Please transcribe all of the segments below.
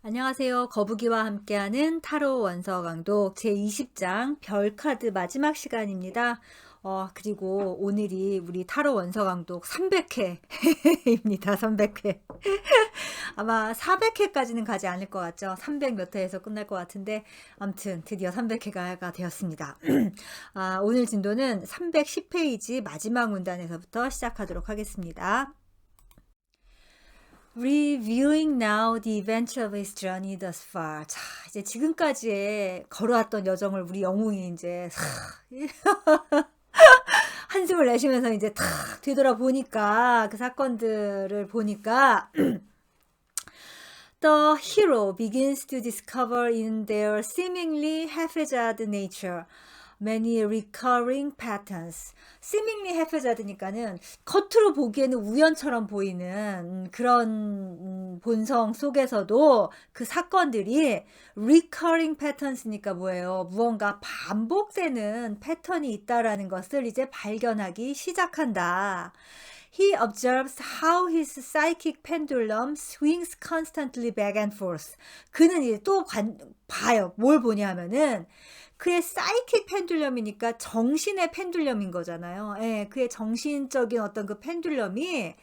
안녕하세요. 거북이와 함께하는 타로 원서 강독 제20장 별카드 마지막 시간입니다. 그리고 오늘이 우리 타로 원서 강독 300회입니다. 300회. 아마 400회까지는 가지 않을 것 같죠. 300 몇 회에서 끝날 것 같은데 아무튼 드디어 300회가 되었습니다. 오늘 진도는 310페이지 마지막 문단에서부터 시작하도록 하겠습니다. Reviewing now the adventure of his journey thus far. 자, 이제 지금까지의 걸어왔던 여정을 우리 영웅이 이제 한숨을 내쉬면서 이제 탁 되돌아보니까 그 사건들을 보니까 The hero begins to discover in their seemingly haphazard nature many recurring patterns. seemingly haphazard니까는 겉으로 보기에는 우연처럼 보이는 그런 본성 속에서도 그 사건들이 recurring patterns니까 뭐예요? 무언가 반복되는 패턴이 있다라는 것을 이제 발견하기 시작한다. He observes how his psychic pendulum swings constantly back and forth. 그는 이제 또 봐요. 뭘 보냐 하면은 그의 사이킥 펜듈럼이니까 정신의 펜듈럼인 거잖아요. 예, 그의 정신적인 어떤 그 펜듈럼이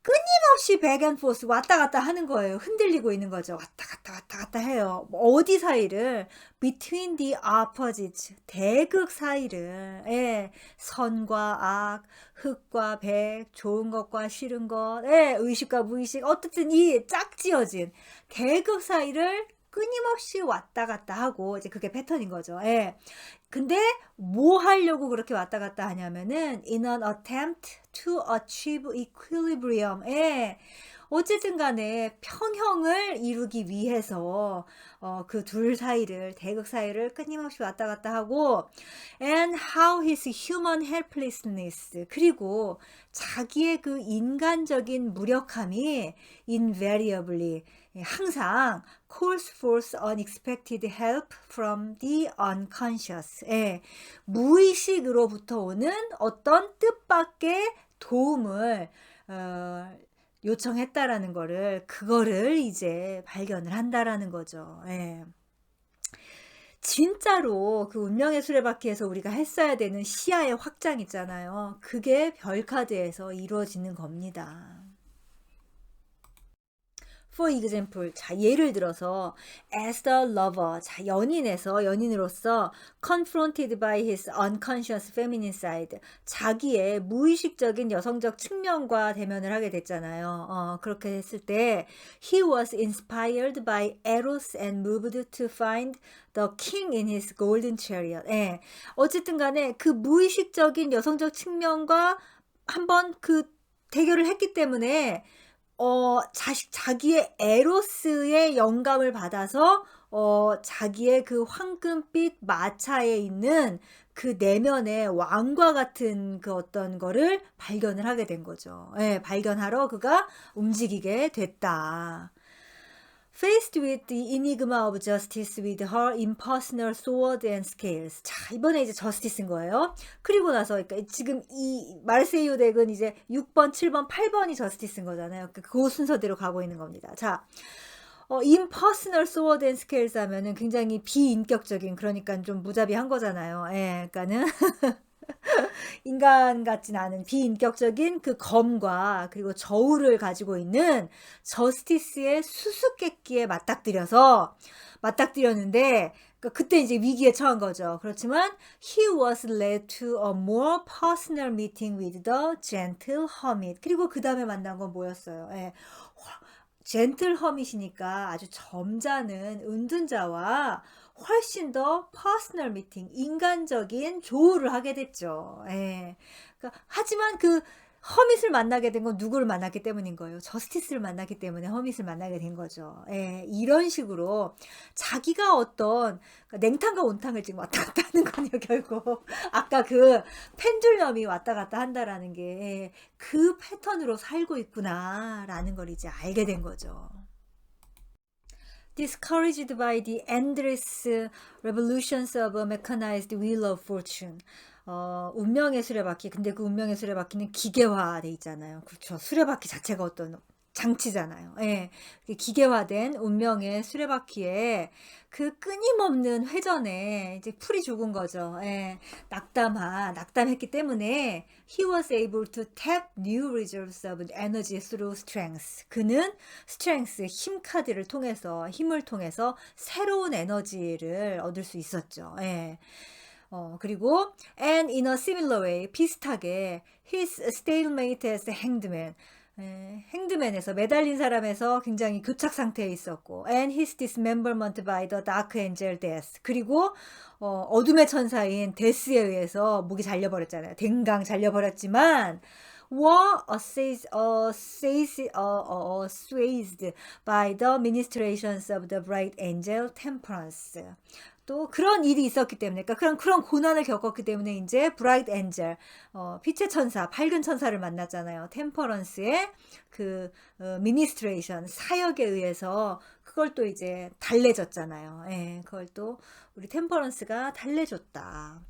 끊임없이 백앤포스 왔다 갔다 하는 거예요. 흔들리고 있는 거죠. 왔다 갔다 해요. 어디 사이를? Between the opposites. 대극 사이를. 예, 선과 악, 흑과 백, 좋은 것과 싫은 것, 예, 의식과 무의식. 어쨌든 이 짝지어진 대극 사이를 끊임없이 왔다 갔다 하고 이제 그게 패턴인 거죠. 예. 근데 뭐 하려고 그렇게 왔다 갔다 하냐면은 in an attempt to achieve equilibrium. 예. 어쨌든 간에 평형을 이루기 위해서 그 둘 사이를 대극 사이를 끊임없이 왔다 갔다 하고 and how his human helplessness 그리고 자기의 그 인간적인 무력함이 invariably 항상 calls forth unexpected help from the unconscious. 예, 무의식으로부터 오는 어떤 뜻밖의 도움을 요청했다라는 거를 그거를 이제 발견을 한다라는 거죠. 예. 진짜로 그 운명의 수레바퀴에서 우리가 했어야 되는 시야의 확장 있잖아요. 그게 별카드에서 이루어지는 겁니다. For example, 자, 예를 들어서 as the lover, 자, 연인으로서 confronted by his unconscious feminine side, 자기의 무의식적인 여성적 측면과 대면을 하게 됐잖아요. 그렇게 했을 때 he was inspired by Eros and moved to find the king in his golden chariot. 예. 어쨌든 간에 그 무의식적인 여성적 측면과 한번 그 대결을 했기 때문에 자기의 에로스의 영감을 받아서 자기의 그 황금빛 마차에 있는 그 내면의 왕과 같은 그 어떤 거를 발견을 하게 된 거죠. 예, 발견하러 그가 움직이게 됐다. Faced with the enigma of justice with her impersonal sword and scales. 자, 이번에 이제 저스티스인 거예요. 그리고 나서, 그러니까 지금 이 마르세유 덱은 이제 6번, 7번, 8번이 저스티스인 거잖아요. 그 순서대로 가고 있는 겁니다. 자, impersonal sword and scales 하면은 굉장히 비인격적인, 그러니까 좀 무자비한 거잖아요. 예, 그러니까는. 인간 같진 않은 비인격적인 그 검과 그리고 저울을 가지고 있는 저스티스의 수수께끼에 맞닥뜨렸는데 그때 이제 위기에 처한 거죠. 그렇지만 he was led to a more personal meeting with the gentle hermit. 그리고 그 다음에 만난 건 뭐였어요? 예. 젠틀 허밋이니까 아주 점잖은 은둔자와 훨씬 더 퍼스널 미팅, 인간적인 조우를 하게 됐죠. 예. 그러니까 하지만 그 허밋을 만나게 된 건 누구를 만났기 때문인 거예요. 저스티스를 만났기 때문에 허밋을 만나게 된 거죠. 예. 이런 식으로 자기가 어떤 냉탕과 온탕을 지금 왔다 갔다 하는 거네요, 결국. 아까 그 펜듈럼이 왔다 갔다 한다라는 게 그 패턴으로 살고 있구나라는 걸 이제 알게 된 거죠. Discouraged by the endless revolutions of a mechanized wheel of fortune. 운명의 수레바퀴. 근데 그 운명의 수레바퀴는 기계화돼 있잖아요. 그렇죠. 수레바퀴 자체가 어떤 장치잖아요. 예. 기계화된 운명의 수레바퀴에 그 끊임없는 회전에 이제 풀이 죽은 거죠. 예. 낙담했기 때문에 he was able to tap new reserves of energy through strength. 그는 strength, 힘 카드를 통해서, 힘을 통해서 새로운 에너지를 얻을 수 있었죠. 예. 그리고 and in a similar way, 비슷하게 his stalemate as hangman, 행드맨에서 매달린 사람에서 굉장히 교착 상태에 있었고 and his dismemberment by the dark angel death, 그리고 어둠의 천사인 데스에 의해서 목이 잘려버렸잖아요. 댕강 잘려버렸지만 were assuaged by the ministrations of the bright angel temperance. 또 그런 일이 있었기 때문에, 그러니까 그런 고난을 겪었기 때문에 이제 브라이트 엔젤, 빛의 천사, 밝은 천사를 만났잖아요. 템퍼런스의 그 미니스트레이션, 사역에 의해서 그걸 또 이제 달래줬잖아요. 예, 그걸 또 우리 템퍼런스가 달래줬다.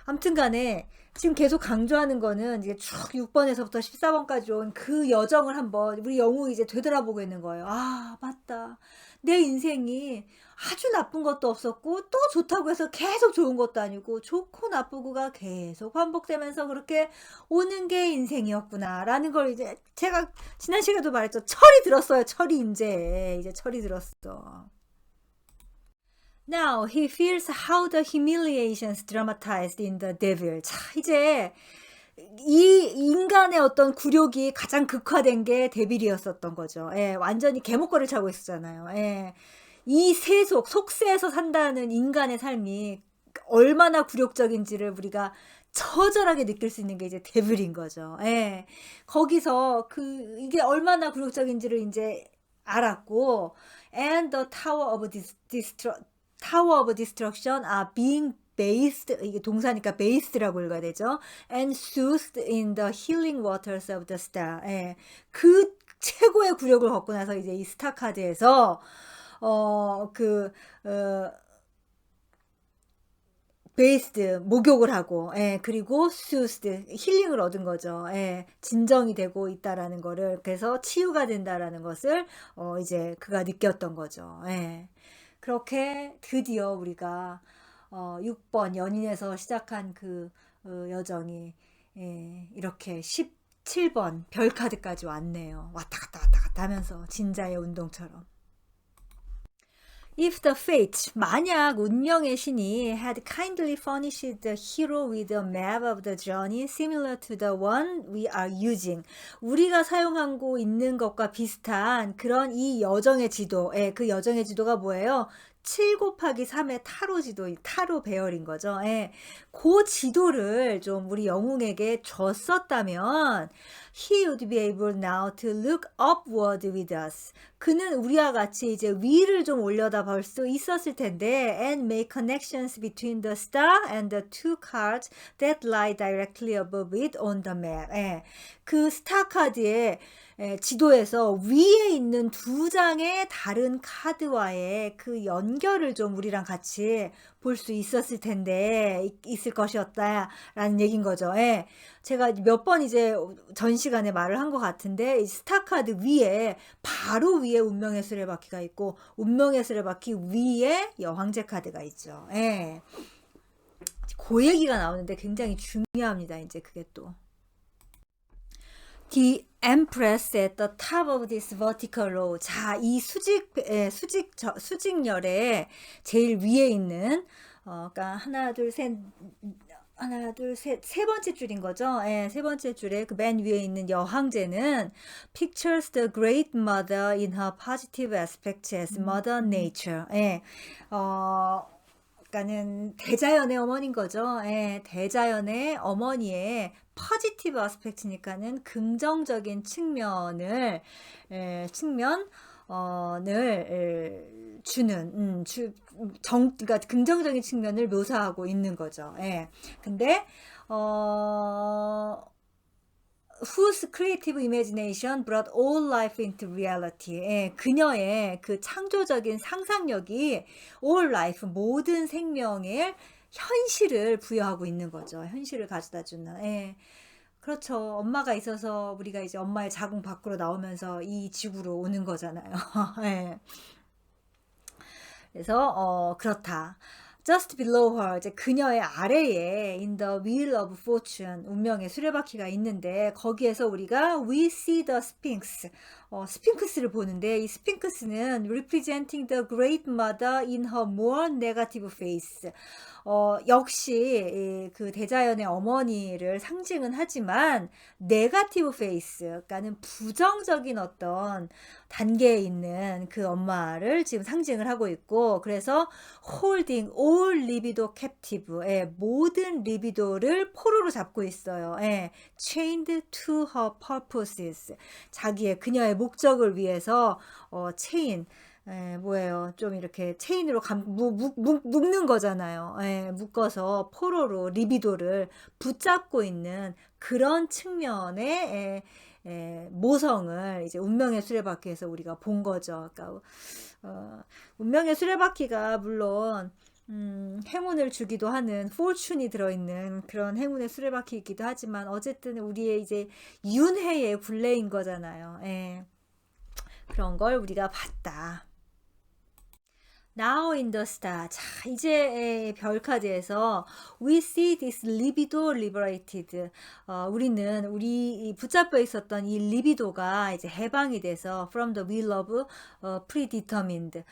아무튼 간에 지금 계속 강조하는 거는 이제 쭉 6번에서부터 14번까지 온 그 여정을 한번 우리 영웅이 이제 되돌아보고 있는 거예요. 아, 맞다. 내 인생이 아주 나쁜 것도 없었고 또 좋다고 해서 계속 좋은 것도 아니고 좋고 나쁘고가 계속 반복되면서 그렇게 오는 게 인생이었구나 라는 걸 이제 제가 지난 시간에도 말했죠. 철이 들었어요. 철이 이제 철이 들었어. Now he feels how the humiliations dramatized in the devil. 자, 이제 이 인간의 어떤 굴욕이 가장 극화된 게 데빌이었었던 거죠. 예, 완전히 개목걸이를 차고 있었잖아요. 예. 이 속세에서 산다는 인간의 삶이 얼마나 굴욕적인지를 우리가 처절하게 느낄 수 있는 게 이제 데빌인 거죠. 예. 거기서 이게 얼마나 굴욕적인지를 이제 알았고, and the tower of destruction are being bathed, 이게 동사니까 based라고 읽어야 되죠. and soothed in the healing waters of the star. 예. 그 최고의 굴욕을 겪고 나서 이제 이 스타 카드에서 베이스드 목욕을 하고, 예, 그리고 수스드 힐링을 얻은 거죠. 예, 진정이 되고 있다라는 거를, 그래서 치유가 된다라는 것을 이제 그가 느꼈던 거죠. 예. 그렇게 드디어 우리가 6번 연인에서 시작한 그 여정이 이렇게 17번 별 카드까지 왔네요. 왔다 갔다 하면서 진자의 운동처럼. If the fate, 만약 운명의 신이 had kindly furnished the hero with a map of the journey similar to the one we are using, 우리가 사용하고 있는 것과 비슷한 그런 이 여정의 지도, 그 여정의 지도가 뭐예요? 7 곱하기 3의 타로 지도, 타로 배열인 거죠. 예. 그 지도를 좀 우리 영웅에게 줬었다면 he would be able now to look upward with us. 그는 우리와 같이 이제 위를 좀 올려다 볼 수 있었을 텐데 and make connections between the star and the two cards that lie directly above it on the map. 예. 그 스타 카드의 지도에서 위에 있는 두 장의 다른 카드와의 그 연결을 좀 우리랑 같이 볼 수 있었을 텐데, 있을 것이었다라는 얘기인 거죠. 예. 제가 몇 번 이제 전 시간에 말을 한 것 같은데, 이 스타 카드 위에, 바로 위에 운명의 수레바퀴가 있고, 운명의 수레바퀴 위에 여황제 카드가 있죠. 예. 그 얘기가 나오는데 굉장히 중요합니다. 이제 그게 또. The Empress at the top of this vertical row. 자, 이 수직열의 제일 위에 있는, 그러니까 하나, 둘, 셋, 세 번째 줄인 거죠. 예, 세 번째 줄에 그 맨 위에 있는 여황제는 pictures the great mother in her positive aspects as mother nature. 예, 그러니까는 대자연의 어머니인 거죠. 예, 대자연의 어머니의 포지티브 아스펙트니까는 긍정적인 측면을 주는 그러니까 긍정적인 측면을 묘사하고 있는 거죠. 예. 근데 whose creative imagination brought all life into reality. 예, 그녀의 그 창조적인 상상력이 all life, 모든 생명의 현실을 부여하고 있는 거죠. 현실을 가져다 주는. 예. 그렇죠. 엄마가 있어서 우리가 이제 엄마의 자궁 밖으로 나오면서 이 지구로 오는 거잖아요. 예. 그래서 그렇다. Just below her, 이제 그녀의 아래에 in the wheel of fortune, 운명의 수레바퀴가 있는데 거기에서 우리가 we see the sphinx, 스핑크스를 보는데 이 스핑크스는 representing the great mother in her more negative face. 역시 그 대자연의 어머니를 상징은 하지만 네가티브 페이스, 그러니까는 부정적인 어떤 단계에 있는 그 엄마를 지금 상징을 하고 있고, 그래서 holding all libido captive, 예, 모든 리비도를 포로로 잡고 있어요. 예, chained to her purposes, 자기의 그녀의 목적을 위해서 체인, 뭐예요? 좀 이렇게 체인으로 묶는 거잖아요. 예, 묶어서 포로로 리비도를 붙잡고 있는 그런 측면의 모성을 이제 운명의 수레바퀴에서 우리가 본 거죠. 그러니까 운명의 수레바퀴가 물론 행운을 주기도 하는 포춘이 들어있는 그런 행운의 수레바퀴이기도 하지만 어쨌든 우리의 이제 윤회의 굴레인 거잖아요. 예. 그런 걸 우리가 봤다. Now in the star. 자, 이제 별 카드에서 we see this libido liberated. 우리 붙잡혀 있었던 이 리비도가 이제 해방이 돼서 from the will of predetermined.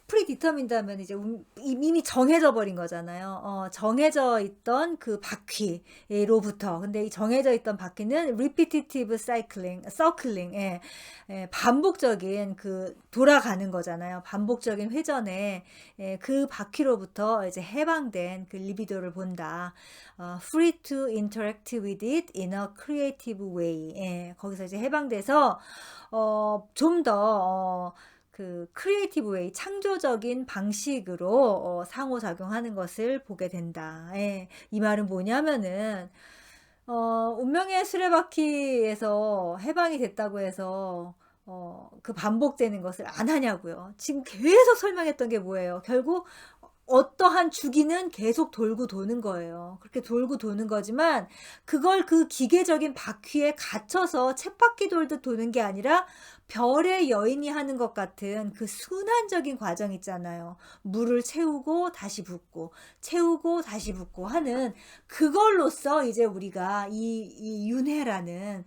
프리디터민드 하면 이제 이미 정해져 버린 거잖아요. 정해져 있던 그 바퀴로부터. 근데 이 정해져 있던 바퀴는 repetitive circling, 반복적인 그 돌아가는 거잖아요. 반복적인 회전에 그 바퀴로부터 이제 해방된 그 리비도를 본다. free to interact with it in a creative way. 거기서 이제 해방돼서 좀 더 그 크리에이티브 웨이, 창조적인 방식으로 상호작용하는 것을 보게 된다. 예, 이 말은 뭐냐면은 운명의 수레바퀴에서 해방이 됐다고 해서 그 반복되는 것을 안 하냐고요. 지금 계속 설명했던 게 뭐예요? 결국 어떠한 주기는 계속 돌고 도는 거예요. 그렇게 돌고 도는 거지만 그걸 그 기계적인 바퀴에 갇혀서 쳇바퀴 돌듯 도는 게 아니라 별의 여인이 하는 것 같은 그 순환적인 과정 있잖아요. 물을 채우고 다시 붓고 채우고 다시 붓고 하는 그걸로써 이제 우리가 이 윤회라는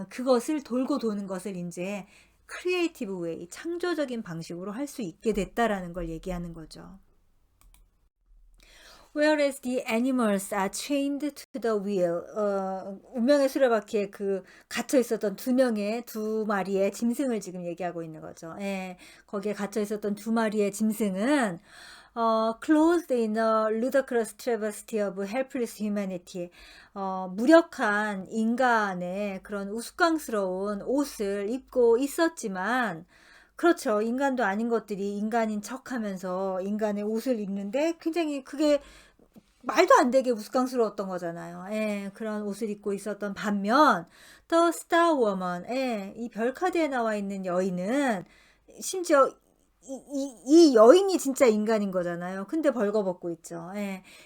그것을 돌고 도는 것을 이제 크리에이티브 웨이, 창조적인 방식으로 할 수 있게 됐다라는 걸 얘기하는 거죠. Whereas the animals are chained to the wheel. 운명의 수레바퀴에 그 갇혀 있었던 두 마리의 짐승을 지금 얘기하고 있는 거죠. 예, 거기에 갇혀 있었던 두 마리의 짐승은 clothed in a ludicrous travesty of helpless humanity. 무력한 인간의 그런 우스꽝스러운 옷을 입고 있었지만, 그렇죠. 인간도 아닌 것들이 인간인 척하면서 인간의 옷을 입는데 굉장히 그게 말도 안 되게 우스꽝스러웠던 거잖아요. 예, 그런 옷을 입고 있었던 반면 The Star Woman, 이 별카드에 나와 있는 여인은 심지어 이 여인이 진짜 인간인 거잖아요. 근데 벌거벗고 있죠.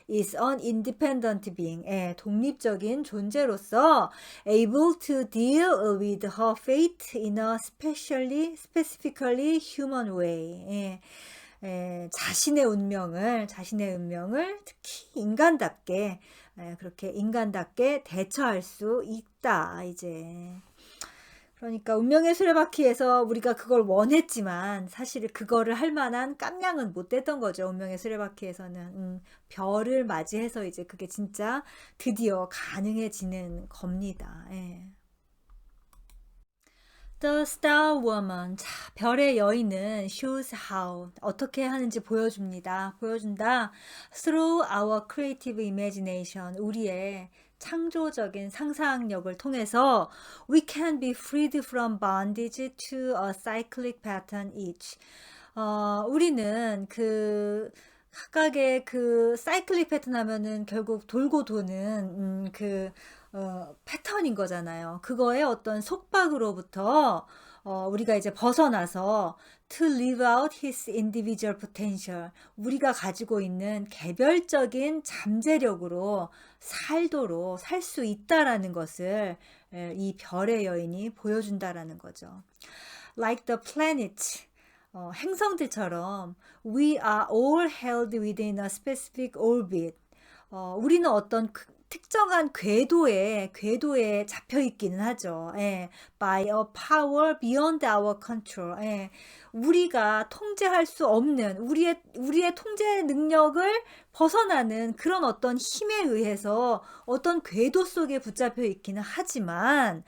is an independent being. 독립적인 존재로서 able to deal with her fate in a specifically human way. 자신의 운명을 특히 인간답게, 그렇게 인간답게 대처할 수 있다. 이제. 그러니까 운명의 수레바퀴에서 우리가 그걸 원했지만 사실 그거를 할 만한 깜냥은 못 됐던 거죠. 운명의 수레바퀴에서는 별을 맞이해서 이제 그게 진짜 드디어 가능해지는 겁니다. The Star Woman. 자, 별의 여인은 shows how, 어떻게 하는지 보여준다. Through our creative imagination, 우리의 창조적인 상상력을 통해서 we can be freed from bondage to a cyclic pattern each. 우리는 그 각각의 그 사이클릭 패턴 하면은 결국 돌고 도는 패턴인 거잖아요. 그거의 어떤 속박으로부터 우리가 이제 벗어나서 to live out his individual potential, 우리가 가지고 있는 개별적인 잠재력으로 살도록 살 수 있다라는 것을 이 별의 여인이 보여준다라는 거죠. Like the planet, 행성들처럼 we are all held within a specific orbit. 우리는 어떤 특정한 궤도에 잡혀 있기는 하죠. 예, by a power beyond our control. 예, 우리가 통제할 수 없는 우리의 통제 능력을 벗어나는 그런 어떤 힘에 의해서 어떤 궤도 속에 붙잡혀 있기는 하지만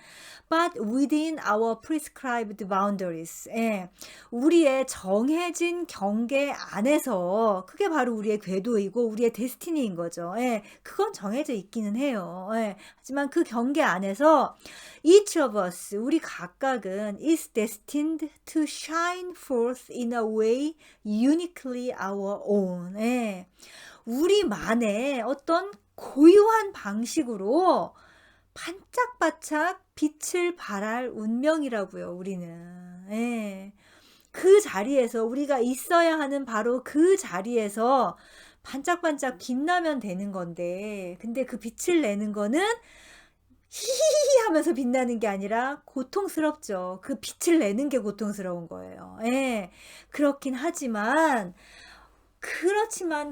but within our prescribed boundaries. 예, 우리의 정해진 경계 안에서 그게 바로 우리의 궤도이고 우리의 데스티니인 거죠. 예, 그건 정해져 있기는 해요. 예, 하지만 그 경계 안에서 each of us, 우리 각각은 is destined to shine forth in a way uniquely our own. 예, 우리만의 어떤 고유한 방식으로 반짝반짝 빛을 발할 운명이라고요, 우리는. 예. 그 자리에서 우리가 있어야 하는 바로 그 자리에서 반짝반짝 빛나면 되는 건데, 근데 그 빛을 내는 거는 히히히 하면서 빛나는 게 아니라 고통스럽죠. 그 빛을 내는 게 고통스러운 거예요. 예. 그렇지만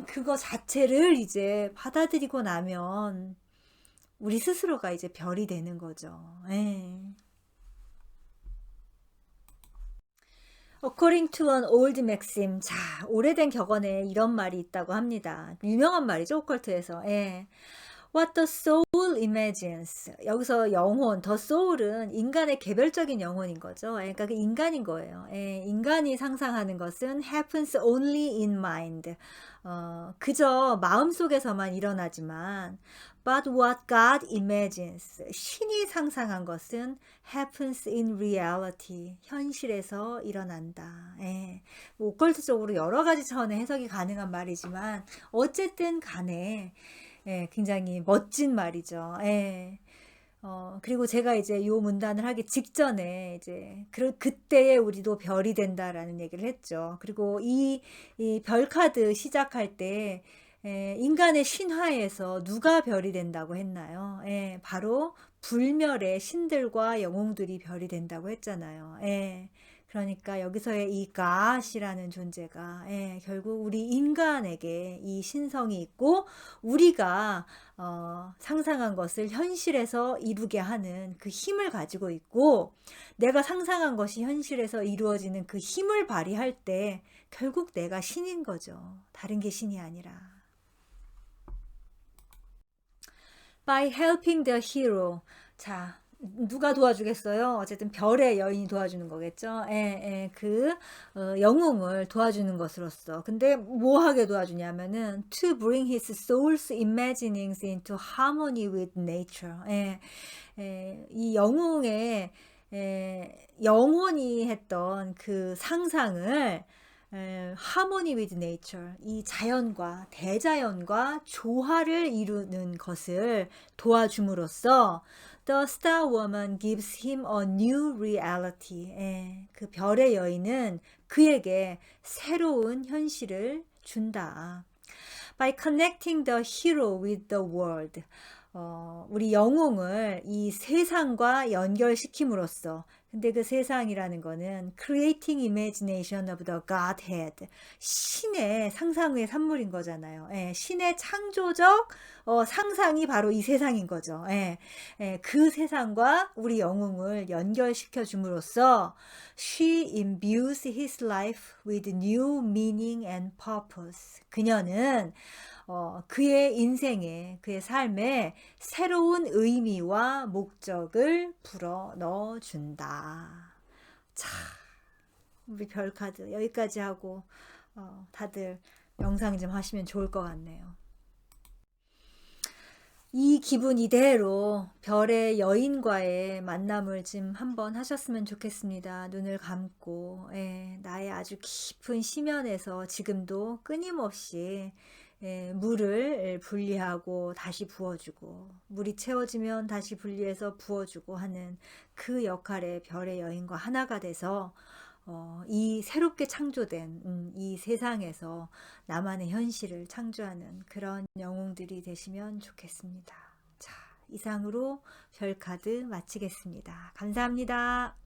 그거 자체를 이제 받아들이고 나면 우리 스스로가 이제 별이 되는 거죠. 예. According to an old maxim. 자, 오래된 격언에 이런 말이 있다고 합니다. 유명한 말이죠, 오컬트에서. 예. What the soul imagines. 여기서 영혼, the soul은 인간의 개별적인 영혼인 거죠. 예, 그러니까 그 인간인 거예요. 예, 인간이 상상하는 것은 happens only in mind. 그저 마음속에서만 일어나지만 but what God imagines. 신이 상상한 것은 happens in reality. 현실에서 일어난다. 예, 뭐 오컬트적으로 여러 가지 차원의 해석이 가능한 말이지만 어쨌든 간에 예, 굉장히 멋진 말이죠. 예. 그리고 제가 이제 요 문단을 하기 직전에 이제 그때에 우리도 별이 된다라는 얘기를 했죠. 그리고 이 별 카드 시작할 때 인간의 신화에서 누가 별이 된다고 했나요? 예, 바로 불멸의 신들과 영웅들이 별이 된다고 했잖아요. 예. 그러니까 여기서의 이 가시라는 존재가 결국 우리 인간에게 이 신성이 있고 우리가 상상한 것을 현실에서 이루게 하는 그 힘을 가지고 있고 내가 상상한 것이 현실에서 이루어지는 그 힘을 발휘할 때 결국 내가 신인 거죠. 다른 게 신이 아니라. By helping the hero. 자, 누가 도와주겠어요? 어쨌든 별의 여인이 도와주는 거겠죠. 영웅을 도와주는 것으로서. 근데 뭐 하게 도와주냐면은 to bring his soul's imaginings into harmony with nature. 이 영웅의 영혼이 했던 그 상상을 harmony with nature, 이 자연과 대자연과 조화를 이루는 것을 도와줌으로써 The Star Woman gives him a new reality. 그 별의 여인은 그에게 새로운 현실을 준다. By connecting the hero with the world. 우리 영웅을 이 세상과 연결시킴으로써 근데 그 세상이라는 거는 creating imagination of the Godhead. 신의 상상의 산물인 거잖아요. 신의 창조적 상상이 바로 이 세상인 거죠. 그 세상과 우리 영웅을 연결시켜 줌으로써 she imbues his life with new meaning and purpose. 그녀는 그의 인생에, 그의 삶에 새로운 의미와 목적을 불어 넣어준다. 자, 우리 별 카드 여기까지 하고 다들 명상 좀 하시면 좋을 것 같네요. 이 기분 이대로 별의 여인과의 만남을 좀 한번 하셨으면 좋겠습니다. 눈을 감고 나의 아주 깊은 심연에서 지금도 끊임없이 물을 분리하고 다시 부어주고, 물이 채워지면 다시 분리해서 부어주고 하는 그 역할의 별의 여인과 하나가 돼서 이 새롭게 창조된 이 세상에서 나만의 현실을 창조하는 그런 영웅들이 되시면 좋겠습니다. 자, 이상으로 별 카드 마치겠습니다. 감사합니다.